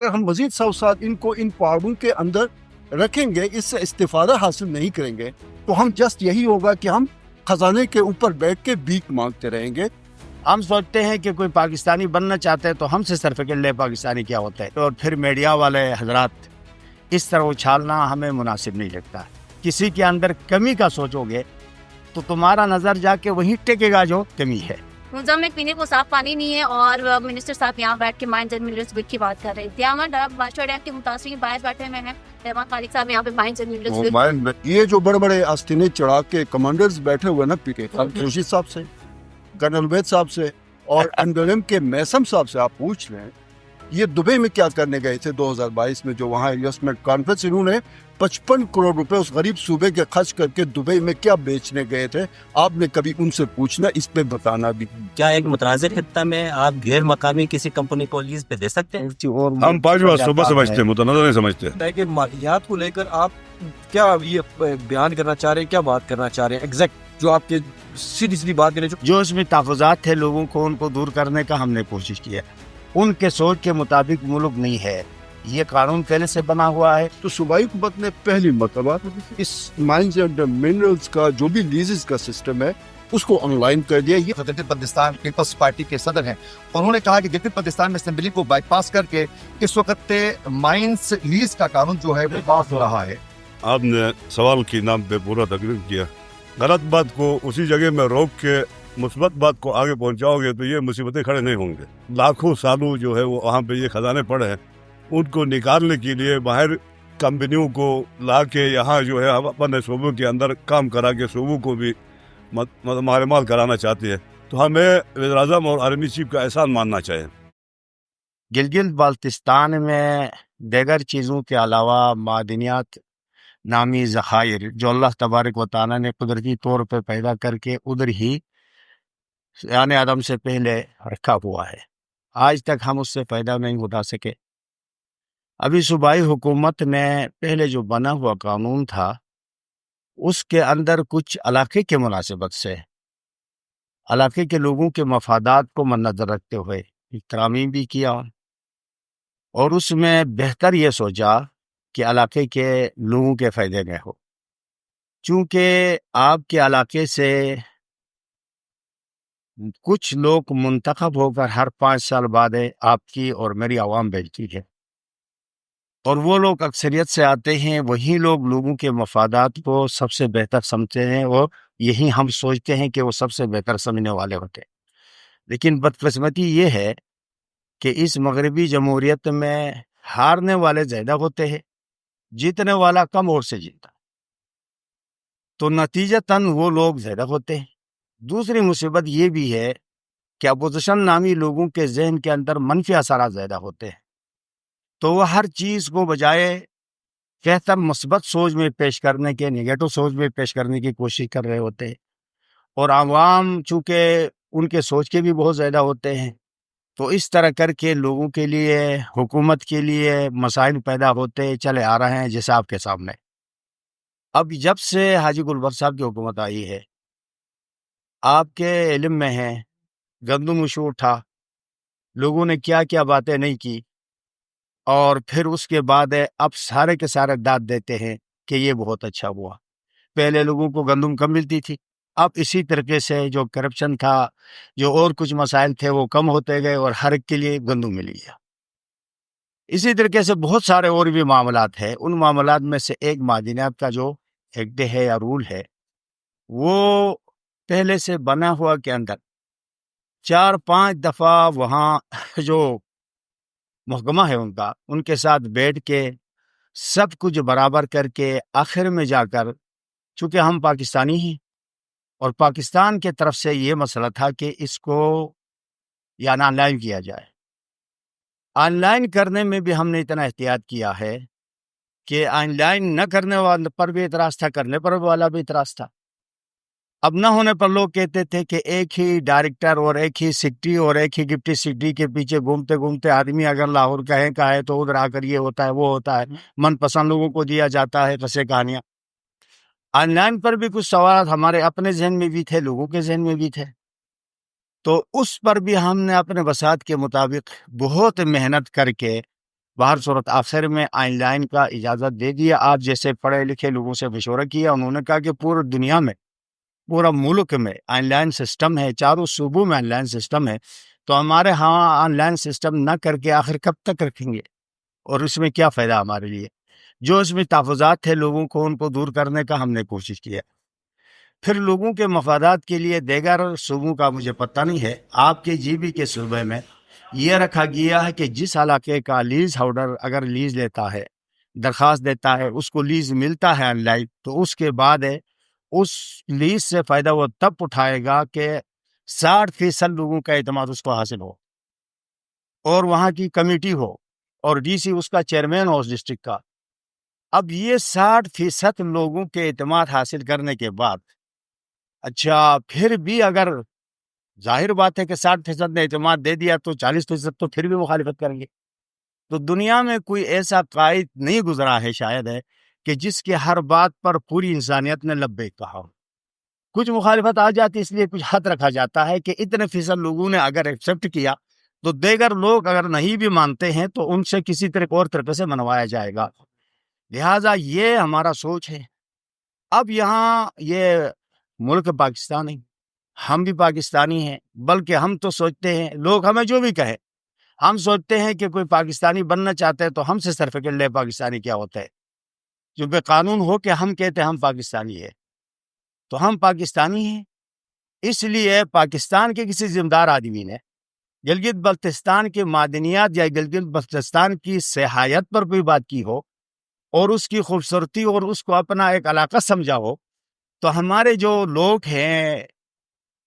اگر ہم مزید ساتھ ان کو ان پہاڑوں کے اندر رکھیں گے، اس سے استفادہ حاصل نہیں کریں گے، تو ہم جسٹ یہی ہوگا کہ ہم خزانے کے اوپر بیٹھ کے بھیک مانگتے رہیں گے۔ ہم سوچتے ہیں کہ کوئی پاکستانی بننا چاہتا ہے تو ہم سے سرفکیٹ لے پاکستانی کیا ہوتا ہے، اور پھر میڈیا والے حضرات اس طرح اچھالنا ہمیں مناسب نہیں لگتا۔ کسی کے اندر کمی کا سوچو گے تو تمہارا نظر جا کے وہیں ٹکے گا جو کمی ہے۔ منظم میں پینے کو صاف پانی نہیں ہے، اور منسٹر صاحب یہاں بیٹھ کے مائنز اینڈ منرلز بل کی بات کر رہے ہیں۔ دیامن ماسٹر ڈیم کے متاثرین باعث بیٹھے ہوئے ہیں، رحمان خالق صاحب یہاں پہ مائنز اینڈ منرلز بل۔ یہ جو بڑے بڑے آستینے چڑھا کے کمانڈرز بیٹھے ہوئے نا پیٹے، خورشید صاحب سے، کرنل وید صاحب سے اور انڈولم کے میسم صاحب سے آپ پوچھ لیں، یہ دبئی میں کیا کرنے گئے تھے 2022 میں، جو وہاں انویسٹمنٹ کانفرنس، انہوں نے 55 کروڑ روپے اس غریب صوبے کے خرچ کر کے دبئی میں کیا بیچنے گئے تھے؟ آپ نے کبھی ان سے پوچھنا، اس پہ بتانا بھی۔ کیا ایک متنازع خطہ میں آپ غیر مقامی کسی کمپنی کو لیز پہ دے سکتے ہیں؟ ہم پانچواں صوبہ سمجھتے ہیں، متنازع نہیں سمجھتے۔ کہ مالیات کو لے کر آپ کیا یہ بیان کرنا چاہ رہے ہیں، کیا بات کرنا چاہ رہے ہیں ایگزیکٹ، جو آپ کے سیدھی بات کریں جو اس میں تحفظات تھے لوگوں کو، ان کو دور کرنے کا ہم نے کوشش کیا۔ ان کے سوچ کے مطابق ملک نہیں ہے، یہ قانون پہلے سے بنا ہوا ہے۔ تو صوبائی حکومت نے پہلی مرتبہ اس مائنز اینڈ منرلز کا جو بھی لیزز کا سسٹم ہے اس کو آن لائن کر دیا۔ یہ گلگت بلتستان پیپلز پارٹی کے صدر ہیں، انہوں نے کہا کہ گلگت بلتستان میں اسمبلی کو بائی پاس کر کے اس وقت مائنز لیز کا قانون جو ہے وہ پاس ہو رہا ہے۔ آپ نے سوال کے نام پہ پورا تقریر کیا، غلط بات کو اسی جگہ میں روک کے مثبت بات کو آگے پہنچاؤ گے تو یہ مصیبتیں کھڑے نہیں ہوں گے۔ لاکھوں سالوں جو ہے وہ وہاں پہ یہ خزانے پڑے ہیں، ان کو نکالنے کے لیے باہر کمپنیوں کو لا کے یہاں جو ہے اپنے صوبوں کے اندر کام کرا کے صوبوں کو بھی مال کرانا چاہتے ہیں، تو ہمیں وزیر اعظم اور آرمی چیف کا احسان ماننا چاہیے۔ گلگت بلتستان میں دیگر چیزوں کے علاوہ معدنیات نامی ذخائر جو اللہ تبارک و تعالیٰ نے قدرتی طور پہ پیدا کر کے ادھر ہی یعنی آدم سے پہلے رکھا ہوا ہے، آج تک ہم اس سے فائدہ نہیں اٹھا سکے۔ ابھی صوبائی حکومت نے پہلے جو بنا ہوا قانون تھا اس کے اندر کچھ علاقے کے مناسبت سے علاقے کے لوگوں کے مفادات کو مد نظر رکھتے ہوئے ترامیم بھی کیا، اور اس میں بہتر یہ سوچا کہ علاقے کے لوگوں کے فائدے میں ہو، چونکہ آپ کے علاقے سے کچھ لوگ منتخب ہو کر ہر 5 سال بعد آپ کی اور میری عوام بھیجتی ہے، اور وہ لوگ اکثریت سے آتے ہیں، وہی لوگ لوگوں کے مفادات کو سب سے بہتر سمجھتے ہیں، اور یہی ہم سوچتے ہیں کہ وہ سب سے بہتر سمجھنے والے ہوتے ہیں۔ لیکن بدقسمتی یہ ہے کہ اس مغربی جمہوریت میں ہارنے والے زیادہ ہوتے ہیں، جیتنے والا کم اور سے جیتا، تو نتیجتاً وہ لوگ زیادہ ہوتے ہیں۔ دوسری مصیبت یہ بھی ہے کہ اپوزیشن نامی لوگوں کے ذہن کے اندر منفی اثرات زیادہ ہوتے ہیں، تو وہ ہر چیز کو بجائے بہتر مثبت سوچ میں پیش کرنے کے، نگیٹو سوچ میں پیش کرنے کی کوشش کر رہے ہوتے ہیں، اور عوام چونکہ ان کے سوچ کے بھی بہت زیادہ ہوتے ہیں، تو اس طرح کر کے لوگوں کے لیے، حکومت کے لیے مسائل پیدا ہوتے چلے آ رہے ہیں، جیسے آپ کے سامنے۔ اب جب سے حاجی گلبر صاحب کی حکومت آئی ہے، آپ کے علم میں ہے گندم ایشو اٹھا، لوگوں نے کیا کیا باتیں نہیں کی، اور پھر اس کے بعد اب سارے کے سارے داد دیتے ہیں کہ یہ بہت اچھا ہوا۔ پہلے لوگوں کو گندم کم ملتی تھی، اب اسی طریقے سے جو کرپشن تھا، جو اور کچھ مسائل تھے، وہ کم ہوتے گئے اور ہر ایک کے لیے گندم مل گیا۔ اسی طریقے سے بہت سارے اور بھی معاملات ہیں، ان معاملات میں سے ایک معدنیات کا جو ایکٹ ہے یا رول ہے، وہ پہلے سے بنا ہوا کے اندر 4-5 دفعہ وہاں جو محکمہ ہے ان کے ساتھ بیٹھ کے سب کچھ برابر کر کے آخر میں جا کر، چونکہ ہم پاکستانی ہیں اور پاکستان کے طرف سے یہ مسئلہ تھا کہ اس کو یا آن لائن کیا جائے۔ آن لائن کرنے میں بھی ہم نے اتنا احتیاط کیا ہے کہ آن لائن نہ کرنے والے پر بھی اعتراض تھا، کرنے پر والا بھی اعتراض تھا۔ اب نہ ہونے پر لوگ کہتے تھے کہ ایک ہی ڈائریکٹر اور ایک ہی سیکرٹری اور ایک ہی ڈپٹی سیکرٹری کے پیچھے گھومتے گھومتے آدمی اگر لاہور کا ہے تو ادھر آ کر یہ ہوتا ہے وہ ہوتا ہے، من پسند لوگوں کو دیا جاتا ہے قصے کہانیاں۔ آن لائن پر بھی کچھ سوالات ہمارے اپنے ذہن میں بھی تھے، لوگوں کے ذہن میں بھی تھے، تو اس پر بھی ہم نے اپنے وسعت کے مطابق بہت محنت کر کے بہر صورت آخر میں آئن لائن کا اجازت دے دیا. آپ جیسے پڑھے لکھے لوگوں سے مشورہ کیا, انہوں نے کہا کہ پورے دنیا میں, پورا ملک میں آن لائن سسٹم ہے, چاروں صوبوں میں آن لائن سسٹم ہے, تو ہمارے ہاں آن لائن سسٹم نہ کر کے آخر کب تک رکھیں گے, اور اس میں کیا فائدہ ہمارے لیے. جو اس میں تحفظات تھے لوگوں کو, ان کو دور کرنے کا ہم نے کوشش کیا. پھر لوگوں کے مفادات کے لیے دیگر صوبوں کا مجھے پتہ نہیں ہے, آپ کے جی بی کے صوبے میں یہ رکھا گیا ہے کہ جس علاقے کا لیز ہولڈر اگر لیز لیتا ہے, درخواست دیتا ہے, اس کو لیز ملتا ہے آن لائن, تو اس کے بعد اس لیز سے فائدہ وہ تب اٹھائے گا کہ 60% لوگوں کا اعتماد اس کو حاصل ہو, اور وہاں کی کمیٹی ہو, اور ڈی سی اس کا چیئرمین ہو اس ڈسٹرکٹ کا. اب یہ 60% لوگوں کے اعتماد حاصل کرنے کے بعد, اچھا پھر بھی اگر ظاہر بات ہے کہ 60% نے اعتماد دے دیا تو 40% تو پھر بھی مخالفت کریں گے. تو دنیا میں کوئی ایسا قائد نہیں گزرا ہے شاید ہے کہ جس کے ہر بات پر پوری انسانیت نے لبیک کہا ہو. کچھ مخالفت آ جاتی, اس لیے کچھ حد رکھا جاتا ہے کہ اتنے فیصد لوگوں نے اگر ایکسیپٹ کیا تو دیگر لوگ اگر نہیں بھی مانتے ہیں تو ان سے کسی طرح اور طریقے سے منوایا جائے گا. لہٰذا یہ ہمارا سوچ ہے. اب یہاں یہ ملک پاکستان ہے, ہم بھی پاکستانی ہیں, بلکہ ہم تو سوچتے ہیں, لوگ ہمیں جو بھی کہے, ہم سوچتے ہیں کہ کوئی پاکستانی بننا چاہتے ہیں تو ہم سے سرٹیفکیٹ لے پاکستانی کیا ہوتا ہے. جو بے قانون ہو کہ ہم کہتے ہیں ہم پاکستانی ہیں, تو ہم پاکستانی ہیں. اس لیے پاکستان کے کسی ذمہ دار آدمی نے گلگت بلتستان کے معدنیات یا گلگت بلتستان کی سیاحت پر کوئی بات کی ہو, اور اس کی خوبصورتی اور اس کو اپنا ایک علاقہ سمجھا ہو, تو ہمارے جو لوگ ہیں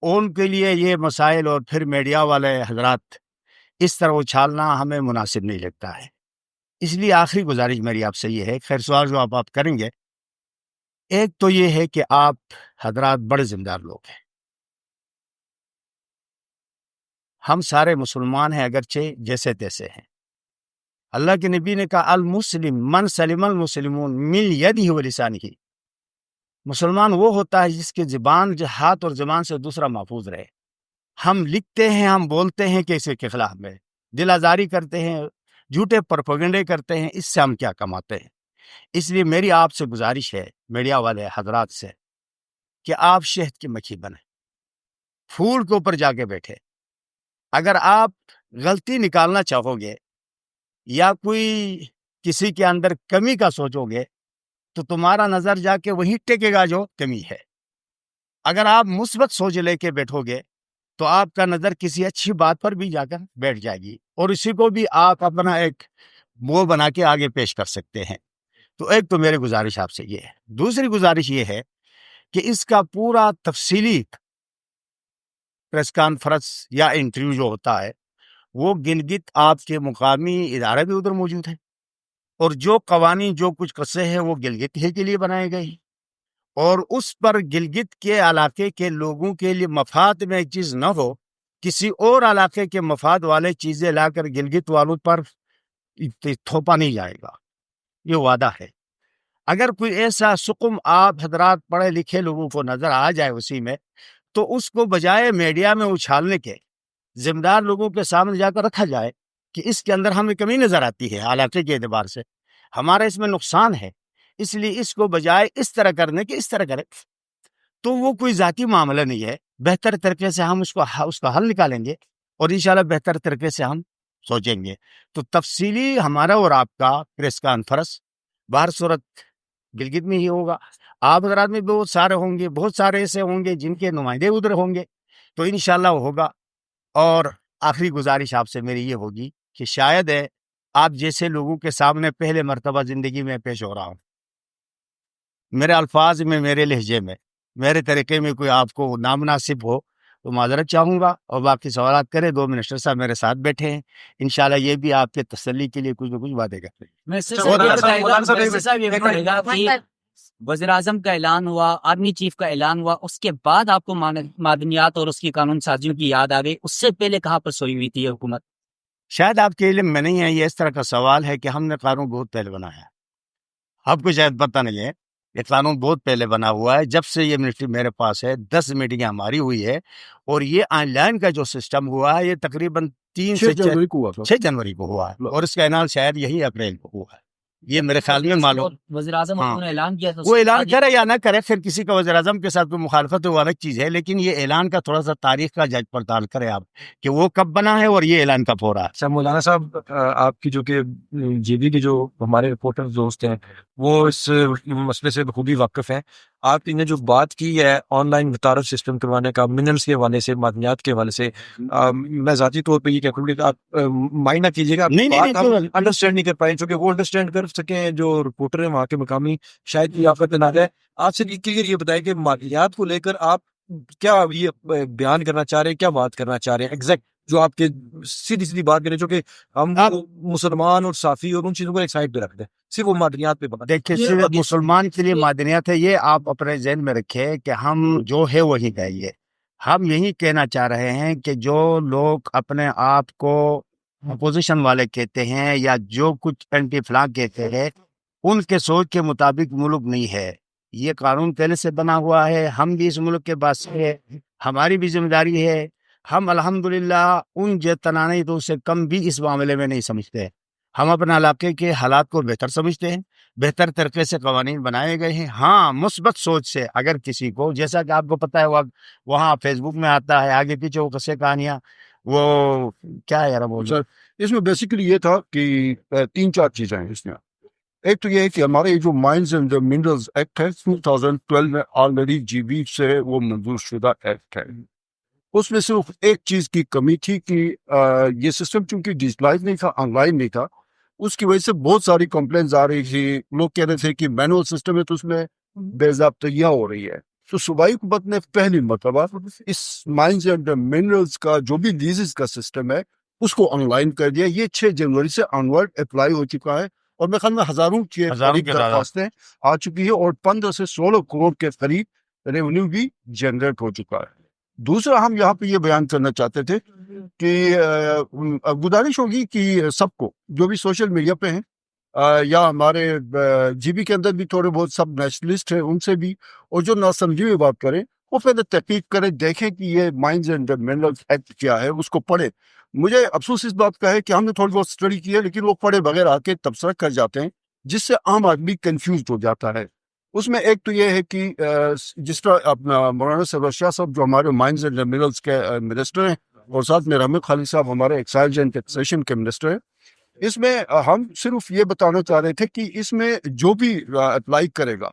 ان کے لیے یہ مسائل اور پھر میڈیا والے حضرات اس طرح اچھالنا ہمیں مناسب نہیں لگتا ہے. اس لیے آخری گزارش میری آپ سے یہ ہے, خیر سوال جو آپ کریں گے, ایک تو یہ ہے کہ آپ حضرات بڑے ذمہ دار لوگ ہیں. ہم سارے مسلمان ہیں اگرچہ جیسے تیسے ہیں. اللہ کے نبی نے کہا المسلم من سلم المسلمون من یدہ و لسانہ. مسلمان وہ ہوتا ہے جس کے زبان, ہاتھ اور زبان سے دوسرا محفوظ رہے. ہم لکھتے ہیں, ہم بولتے ہیں کہ اسے کے خلاف میں, دل آزاری کرتے ہیں, جھوٹے پروپیگنڈے کرتے ہیں, اس سے ہم کیا کماتے ہیں. اس لیے میری آپ سے گزارش ہے میڈیا والے حضرات سے کہ آپ شہد کی مکھی بنیں, پھول کے اوپر جا کے بیٹھے. اگر آپ غلطی نکالنا چاہو گے یا کوئی کسی کے اندر کمی کا سوچو گے تو تمہارا نظر جا کے وہی ٹکے گا جو کمی ہے. اگر آپ مثبت سوچ لے کے بیٹھو گے تو آپ کا نظر کسی اچھی بات پر بھی جا کر بیٹھ جائے گی, اور اسی کو بھی آپ اپنا ایک وہ بنا کے آگے پیش کر سکتے ہیں. تو ایک تو میری گزارش آپ سے یہ ہے. دوسری گزارش یہ ہے کہ اس کا پورا تفصیلی پریس کانفرنس یا انٹرویو جو ہوتا ہے وہ گلگت آپ کے مقامی ادارے بھی ادھر موجود ہیں, اور جو قوانین جو کچھ قصے ہیں وہ گلگت ہی کے لیے بنائے گئے ہیں, اور اس پر گلگت کے علاقے کے لوگوں کے لیے مفاد میں ایک چیز نہ ہو, کسی اور علاقے کے مفاد والے چیزیں لا کر گلگت والوں پر تھوپا نہیں جائے گا. یہ وعدہ ہے. اگر کوئی ایسا سقم آپ حضرات پڑھے لکھے لوگوں کو نظر آ جائے اسی میں, تو اس کو بجائے میڈیا میں اچھالنے کے ذمہ دار لوگوں کے سامنے جا کر رکھا جائے کہ اس کے اندر ہمیں کمی نظر آتی ہے علاقے کے اعتبار سے, ہمارا اس میں نقصان ہے, اس لیے اس کو بجائے اس طرح کرنے کے اس طرح کریں. تو وہ کوئی ذاتی معاملہ نہیں ہے, بہتر طریقے سے ہم اس کا حل نکالیں گے, اور انشاءاللہ بہتر طریقے سے ہم سوچیں گے. تو تفصیلی ہمارا اور آپ کا پریس کانفرنس بہر صورت گلگت میں ہی ہوگا. آپ حضرات میں بہت سارے ہوں گے, بہت سارے ایسے ہوں گے جن کے نمائندے ادھر ہوں گے, تو انشاءاللہ وہ ہوگا. اور آخری گزارش آپ سے میری یہ ہوگی کہ شاید ہے آپ جیسے لوگوں کے سامنے پہلے مرتبہ زندگی میں پیش ہو رہا ہوں, میرے الفاظ میں, میرے لہجے میں, میرے طریقے میں کوئی آپ کو نامناسب ہو تو معذرت چاہوں گا, اور باقی سوالات کریں. 2 منسٹر صاحب میرے ساتھ بیٹھے ہیں, انشاءاللہ یہ بھی آپ کے تسلی کے لیے کچھ نہ کچھ باتیں کرتے ہیں. وزیر اعظم کا اعلان ہوا, آرمی چیف کا اعلان ہوا, اس کے بعد آپ کو معدنیات اور اس کی قانون سازیوں کی یاد آ گئی, اس سے پہلے کہاں پر سوئی ہوئی تھی یہ حکومت؟ شاید آپ کے علم میں نہیں ہے, یہ اس طرح کا سوال ہے کہ ہم نے قانون بہت پہلے بنایا, آپ کو شاید پتہ نہیں ہے. یہ قانون بہت پہلے بنا ہوا ہے. جب سے یہ منسٹری میرے پاس ہے 10 میٹنگیں ہماری ہوئی ہے, اور یہ آن لائن کا جو سسٹم ہوا ہے یہ تقریباً 3 سے 6 جنوری کو ہوا تھا. جنوری کو ہوا ہے, اور اس کا اعلان شاید یہی اپریل کو ہوا ہے. یہ میرے خیال میں معلوم. وزیر اعظم ہاں. نے اعلان کیا تھا, وہ اعلان کرے یا نہ کرے, پھر کسی کا وزیر اعظم کے ساتھ کوئی مخالفت ہے وہ الگ چیز ہے, لیکن یہ اعلان کا تھوڑا سا تاریخ کا جج پڑتال کرے آپ کہ وہ کب بنا ہے اور یہ اعلان کب ہو رہا ہے. اچھا مولانا صاحب, آپ کی جو کہ جی بی کے جو ہمارے رپورٹر دوست ہیں وہ اس مسئلے سے بخوبی واقف ہیں. آپ نے جو بات کی ہے آن لائن متعارف سسٹم کروانے کا منرلس کے حوالے سے, معدنیات کے حوالے سے, میں ذاتی طور پہ یہ کہوں کہ آپ مائنڈ نہ کیجیے گا, انڈرسٹینڈ نہیں کر پائیں, چونکہ وہ انڈرسٹینڈ کر سکیں جو رپورٹر ہیں وہاں کے مقامی شاید یہ آفت نہ جائے. آپ سے کلیئر یہ بتائیں کہ معدنیات کو لے کر آپ کیا یہ بیان کرنا چاہ رہے ہیں, کیا بات کرنا چاہ رہے ہیں ایگزیکٹ, جو آپ کے سیدھی بات کریں, جو کہ ہم مسلمان اور صافی اور ان چیزوں کو ایک سائڈ پہ رکھ دیں, صرف وہ معدنیات پہ بات. دیکھیں, صرف مسلمان کے لیے معدنیات ہے, یہ آپ اپنے ذہن میں رکھیں کہ ہم جو ہے وہی کہیے. ہم یہی کہنا چاہ رہے ہیں کہ جو لوگ اپنے آپ کو اپوزیشن والے کہتے ہیں یا جو کچھ اینٹی فلاں کہتے ہیں, ان کے سوچ کے مطابق ملک نہیں ہے. یہ قانون پہلے سے بنا ہوا ہے, ہم بھی اس ملک کے باس ہے, ہماری بھی ذمہ داری ہے. ہم الحمدللہ ان تنانیتوں سے کم بھی اس معاملے میں نہیں سمجھتے. ہم اپنے علاقے کے حالات کو بہتر سمجھتے ہیں, بہتر طریقے سے قوانین بنائے گئے ہیں. ہاں, مثبت سوچ سے اگر کسی کو, جیسا کہ آپ کو پتہ ہے وہاں فیس بک میں آتا ہے آگے پیچھے وہ قصے کہانیاں, وہ کیا ہے یار وہ سر, اس میں بیسیکلی یہ تھا کہ 3-4 چیزیں ہیں اس میں. ایک تو یہ ہے کہ ہمارے جو مائنز اینڈ منرلز ایکٹ ہے 2012 میں آلریڈی جی بی سے وہ منظور شدہ ایکٹ ہے. اس میں صرف ایک چیز کی کمی تھی کہ یہ سسٹم چونکہ ڈیجیٹلائز نہیں تھا, آن لائن نہیں تھا, اس کی وجہ سے بہت ساری کمپلینز آ رہی تھی. لوگ کہہ رہے تھے کہ مینول سسٹم ہے تو اس میں بے ضابطگیاں ہو رہی ہے. تو صوبائی حکومت نے پہلی مرتبہ اس مائنز اینڈ منرلز کا جو بھی لیزز کا سسٹم ہے اس کو آن لائن کر دیا. یہ 6 جنوری سے آنورڈ اپلائی ہو چکا ہے, اور میرے خیال میں ہزاروں کی درخواستیں آ چکی ہیں, اور 15 سے 16 کروڑ کے قریب ریونیو بھی جنریٹ ہو چکا ہے. دوسرا, ہم یہاں پہ یہ بیان کرنا چاہتے تھے کہ گزارش ہوگی کہ سب کو جو بھی سوشل میڈیا پہ ہیں یا ہمارے جی بی کے اندر بھی تھوڑے بہت سب نیشنلسٹ ہیں ان سے بھی, اور جو ناسمجھی میں بات کریں وہ پہلے تحقیق کریں, دیکھیں کہ یہ مائنز اینڈ منرلز ایکٹ کیا ہے, اس کو پڑھیں. مجھے افسوس اس بات کا ہے کہ ہم نے تھوڑی بہت اسٹڈی کی ہے لیکن وہ پڑھے بغیر آ کے تبصرہ کر جاتے ہیں, جس سے عام آدمی کنفیوزڈ ہو جاتا ہے. اس میں ایک تو یہ ہے کہ جس طرح اپنا مولانا سرور شاہ صاحب جو ہمارے مائنز اینڈ منرلز کے منسٹر ہیں, اور ساتھ میں رحمت خالد صاحب ہمارے ایکسائز اینڈ ٹیکسیشن کے منسٹر ہیں, اس میں ہم صرف یہ بتانا چاہ رہے تھے کہ اس میں جو بھی اپلائی کرے گا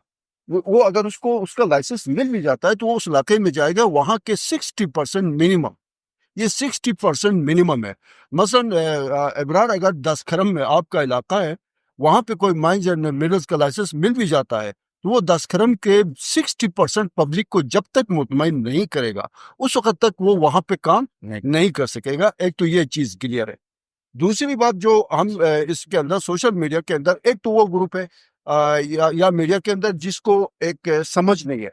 وہ اگر اس کو اس کا لائسنس مل بھی جاتا ہے تو وہ اس علاقے میں جائے گا وہاں کے 60% منیمم, یہ 60% منیمم ہے. مثلاً ابرار اگر 10 کھرم میں آپ کا علاقہ ہے, وہاں پہ کوئی مائنز اینڈ منرلز کا لائسنس مل بھی جاتا ہے تو وہ 10 کھرم کے 60% پبلک کو جب تک مطمئن نہیں کرے گا اس وقت تک وہ وہاں پہ کام نہیں کر سکے گا. ایک تو یہ چیز کلیئر ہے. دوسری بات جو ہم اس کے اندر سوشل میڈیا کے اندر, ایک تو وہ گروپ ہے یا میڈیا کے اندر جس کو ایک سمجھ نہیں ہے,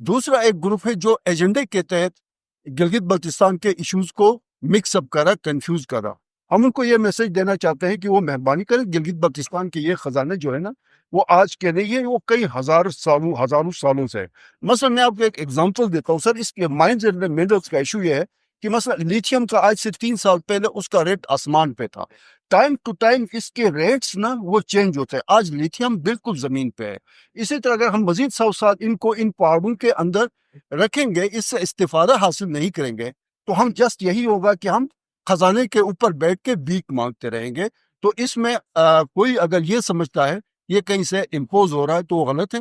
دوسرا ایک گروپ ہے جو ایجنڈے کے تحت گلگت بلتستان کے ایشوز کو مکس اپ کر رہا, کنفیوز کر رہا. ہم ان کو یہ میسج دینا چاہتے ہیں کہ وہ مہربانی کریں, گلگت بلتستان کے یہ خزانے جو ہے نا وہ آج کے نہیں ہے, وہ کئی ہزاروں سالوں سے ہے. مثلا میں آپ کو ایک ایگزامپل دیتا ہوں سر, اس کے مائنز اینڈ منرلز کا ایشو یہ ہے کہ مثلا لیتھیم کا آج سے 3 سال پہلے اس کا ریٹ آسمان پہ تھا. ٹائم ٹو ٹائم اس کے ریٹس نا وہ چینج ہوتے ہیں. آج لیتھیم بالکل زمین پہ ہے. اسی طرح اگر ہم مزید 100 سال ان کو ان پہاڑوں کے اندر رکھیں گے, اس سے استفادہ حاصل نہیں کریں گے, تو ہم جسٹ یہی ہوگا کہ ہم خزانے کے اوپر بیٹھ کے بھیک مانگتے رہیں گے. تو اس میں کوئی اگر یہ سمجھتا ہے یہ کہیں سے امپوز ہو رہا ہے تو وہ غلط ہے.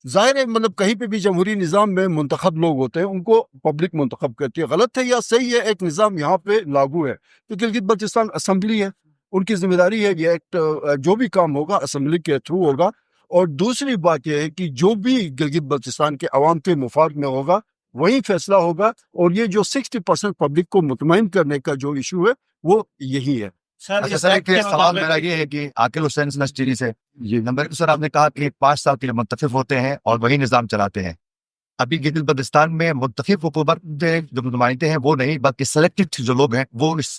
ظاہر ہے مطلب کہیں پہ بھی جمہوری نظام میں منتخب لوگ ہوتے ہیں, ان کو پبلک منتخب کرتی ہے. غلط ہے یا صحیح ہے, ایک نظام یہاں پہ لاگو ہے. تو گلگت بلتستان اسمبلی ہے, ان کی ذمہ داری ہے یہ ایکٹ جو بھی کام ہوگا اسمبلی کے تھرو ہوگا. اور دوسری بات یہ ہے کہ جو بھی گلگت بلتستان کے عوام کے مفاد میں ہوگا وہی فیصلہ ہوگا, اور یہ جو 60% پبلک کو مطمئن کرنے کا جو ایشو ہے وہ یہی ہے. اچھا سر, ایک سوال میرا یہ ہے کہ عاقل حسین نشتری سے, نمبر سر آپ نے کہا کہ 5 سال کے لیے منتخب ہوتے ہیں اور وہی نظام چلاتے ہیں. ابھی گلگت بلتستان میں منتخب حکومت جو نمائندے ہیں وہ نہیں, بلکہ سلیکٹڈ جو لوگ ہیں وہ اس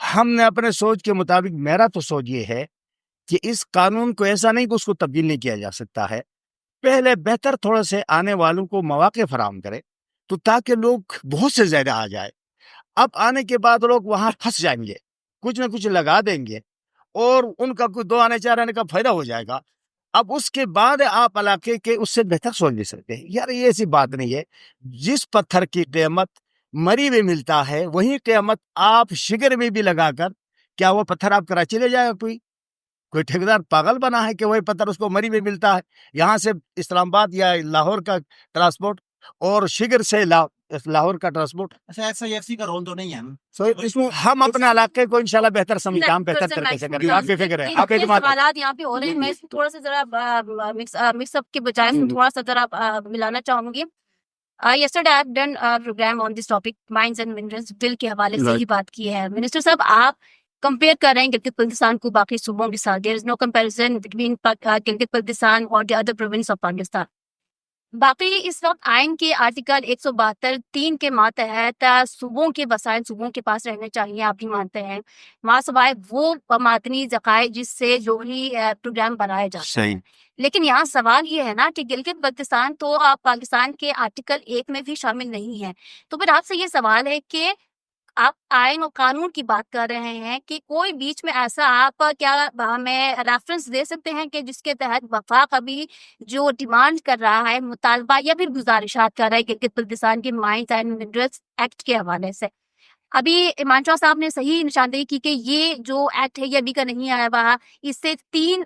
ہم نے اپنے سوچ کے مطابق، میرا تو سوچ یہ ہے کہ اس قانون کو ایسا نہیں کہ اس کو تبدیل نہیں کیا جا سکتا ہے، پہلے بہتر تھوڑے سے آنے والوں کو مواقع فراہم کرے تو تاکہ لوگ بہت سے زیادہ آ جائے. اب آنے کے بعد لوگ وہاں پھنس جائیں گے، کچھ نہ کچھ لگا دیں گے اور ان کا کوئی 2 آنے 4 آنے کا فائدہ ہو جائے گا. اب اس کے بعد آپ علاقے کے اس سے بہتر سوچ لے سکتے ہیں. یار یہ ایسی بات نہیں ہے، جس پتھر کی قیمت مری میں ملتا ہے وہی قیمت آپ شگر میں بھی لگا کر، کیا وہ پتھر آپ کراچی لے جائے گا؟ کوئی ٹھیکیدار پاگل بنا ہے کہ وہی پتھر اس کو مری میں ملتا ہے، یہاں سے اسلام آباد یا لاہور کا ٹرانسپورٹ اور شگر سے لاہور کا ٹرانسپورٹ. SIFC کا رول تو نہیں ہے اس میں ہم اپنے علاقے کو انشاءاللہ بہتر کام بہتر طریقے سے کریں گے. آپ کی فکر ہے، آپ ایک سوالات یہاں پہ ہو رہے ہیں، میں تھوڑا سا ذرا مکس اپ کے بجائے تھوڑا سا ذرا ملانا چاہوں گی. Yesterday I have done a program on this topic, Mines and Minerals بل کے حوالے سے ہی بات کی ہے. منسٹر صاحب، آپ کمپیئر کر رہے ہیں گلگت بلتستان کو باقی صوبوں کے ساتھ. There is no comparison between Gilgit Baltistan اور the other province of Pakistan. باقی اس وقت آئین کے آرٹیکل 172(3) کے ماتحت صوبوں کے وسائل صوبوں کے پاس رہنے چاہیے، آپ بھی مانتے ہیں، ماں سوائے وہ معدنی ذخائر جس سے جو ہی پروگرام بنایا جاتا ہے. لیکن یہاں سوال یہ ہے نا کہ گلگت بلتستان تو آپ پاکستان کے آرٹیکل 1 میں بھی شامل نہیں ہے. تو پھر آپ سے یہ سوال ہے کہ آپ آئین و قانون کی بات کر رہے ہیں کہ کوئی بیچ میں ایسا آپ کیا ہمیں ریفرنس دے سکتے ہیں کہ جس کے تحت وفاق ابھی جو ڈیمانڈ کر رہا ہے، مطالبہ یا پھر گزارشات کر رہا ہے گلگت بلتستان کے مائنز اینڈ منرلز ایکٹ کے حوالے سے؟ ابھی ایمان شاہ صاحب نے صحیح نشاندہی کی کہ یہ جو ایکٹ ہے یہ ابھی کا نہیں آیا ہوا، اس سے 3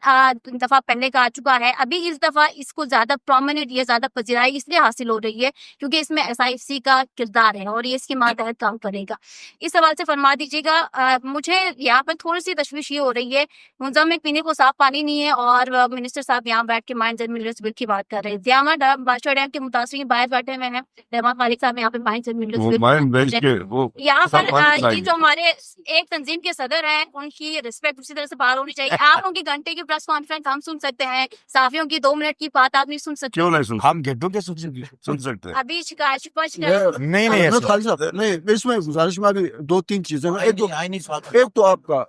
دفعہ پہلے کا آ چکا ہے. ابھی اس دفعہ اس کو زیادہ پرومیننٹ یا زیادہ پذیرائی اس لیے حاصل ہو رہی ہے کیونکہ اس میں SIFC کا کردار ہے اور یہ اس کے ماتحت کام کرے گا. اس حوالے سے فرما دیجیے گا. مجھے یہاں پر تھوڑی سی تشویش یہ ہو رہی ہے، منظم میں پینے کو صاف پانی نہیں ہے اور منسٹر صاحب یہاں بیٹھ کے مائنز اینڈ منرلز بل کی بات کر رہے ہیں. دیاما بادشاہ ڈیم کے متاثرین باہر بیٹھے ہوئے ہیں، رحمان خالق صاحب یہاں پہ مائنز اینڈ منرلز یہاں پر یہ جو ہمارے ایک تنظیم کے صدر ہیں ان کی رسپیکٹ اسی طرح سے باہر ہونی چاہیے. آپ ان کی گھنٹے کی پریس کانفرنس ہم سن سکتے ہیں، صحافیوں کی 2 منٹ کی بات آپ نہیں سن سکتے. کیوں نہیں سن ہم گھنٹوں کے سن سکتے ابھی شکایت نہیں خالد صاحب نہیں، اس میں گزارش میں ابھی 2-3 چیزیں ہیں. ایک تو آپ کا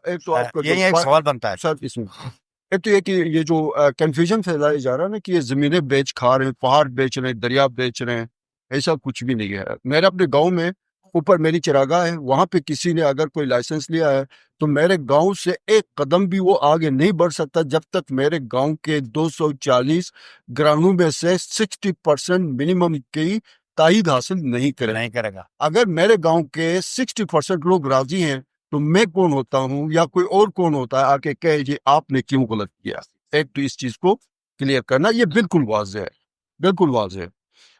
یہ ایک سوال بنتا ہے سر اس میں. ایک تو یہ کہ یہ جو کنفیوژن پھیلایا جا رہا ہے نا کہ یہ زمینیں بیچ کھا رہے ہیں، پہاڑ بیچ رہے ہیں، دریا بیچ رہے ہیں، ایسا کچھ بھی نہیں ہے. میرے اپنے گاؤں میں اوپر میری چراگاہ ہے، وہاں پہ کسی نے اگر کوئی لائسنس لیا ہے تو میرے گاؤں سے ایک قدم بھی وہ آگے نہیں بڑھ سکتا جب تک میرے گاؤں کے 240 گراموں میں سے 60% منیمم کی تائید حاصل نہیں کرے گا. اگر میرے گاؤں کے 60% لوگ راضی ہیں تو میں کون ہوتا ہوں یا کوئی اور کون ہوتا ہے آ کے کہے جی آپ نے کیوں غلط کیا. ایک تو اس چیز کو کلیئر کرنا، یہ بالکل واضح ہے، بالکل واضح ہے.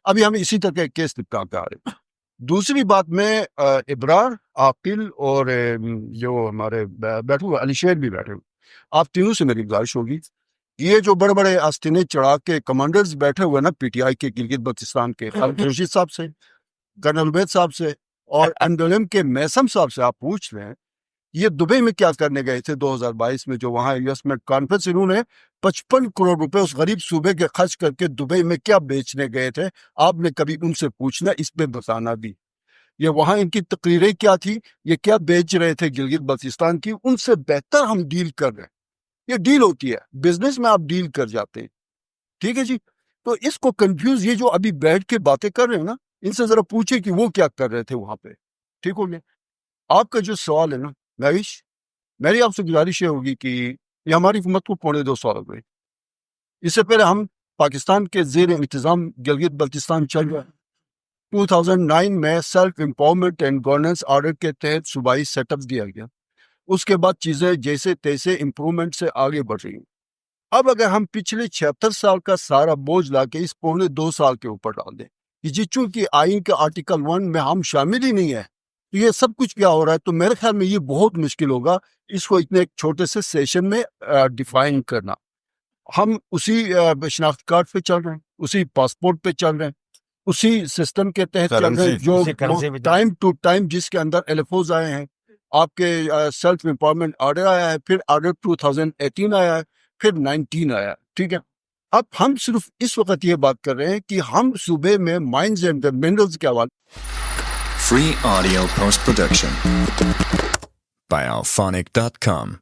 ابھی ہم اسی طرح کے کیس نپٹا کے آ رہے ہیں. دوسری بات میں ابرار، عاقل اور جو ہمارے بیٹھے ہوئے علی شیر بھی بیٹھے ہوئے، آپ تینوں سے میری گزارش ہوگی، یہ جو بڑے بڑے آستینے چڑھا کے کمانڈرز بیٹھے ہوئے نا PTI کے گلگت بلتستان کے خورشید صاحب سے، کرنل عبید صاحب سے اور NWM کے میسم صاحب سے آپ پوچھ رہے ہیں یہ دبئی میں کیا کرنے گئے تھے 2022 میں، جو وہاں انویسٹمنٹ کانفرنس انہوں نے 55 کروڑ روپے اس غریب صوبے کے خرچ کر کے دبئی میں کیا بیچنے گئے تھے. آپ نے کبھی ان سے پوچھنا، اس پہ بتانا بھی یہ وہاں ان کی تقریریں کیا تھی، یہ کیا بیچ رہے تھے گلگت بلتستان کی. ان سے بہتر ہم ڈیل کر رہے ہیں. یہ ڈیل ہوتی ہے بزنس میں، آپ ڈیل کر جاتے ہیں، ٹھیک ہے جی. تو اس کو کنفیوز یہ جو ابھی بیٹھ کے باتیں کر رہے ہیں نا، ان سے ذرا پوچھے کہ وہ کیا کر رہے تھے وہاں پہ. ٹھیک ہو گیا. آپ کا جو سوال ہے نا نویش، میری آپ سے گزارش یہ ہوگی کہ یہ ہماری حکومت کو 2.25 سال ہو گئے. اس سے پہلے ہم پاکستان کے زیر انتظام گلگت بلتستان چل رہا ہے. 2009 میں self empowerment and governance order کے تحت صوبائی سیٹ اپ دیا گیا. اس کے بعد چیزیں جیسے تیسے امپرومنٹ سے آگے بڑھ رہی ہیں. اب اگر ہم پچھلے 76 سال کا سارا بوجھ لا کے اس 2.25 سال کے اوپر ڈال دیں کہ جی چونکہ آئین کے آرٹیکل 1 میں ہم شامل ہی نہیں ہے تو یہ سب کچھ کیا ہو رہا ہے، تو میرے خیال میں یہ بہت مشکل ہوگا اس کو اتنے ایک چھوٹے سے سیشن میں ڈیفائن کرنا. ہم اسی شناخت کارڈ پہ چل رہے ہیں، اسی پاسپورٹ پہ چل رہے ہیں، اسی سسٹم کے تحت چل رہے ہیں جو ٹائم ٹو ٹائم جس کے اندر LFOs آئے ہیں. آپ کے سیلف امپاورمنٹ آرڈر آیا ہے، پھر آرڈر 2018 آیا ہے، پھر 19 آیا ہے. ٹھیک ہے. اب ہم صرف اس وقت یہ بات کر رہے ہیں کہ ہم صوبے میں مائنز اینڈ منرلز کے حوالے Free audio post production. by alphonic.com.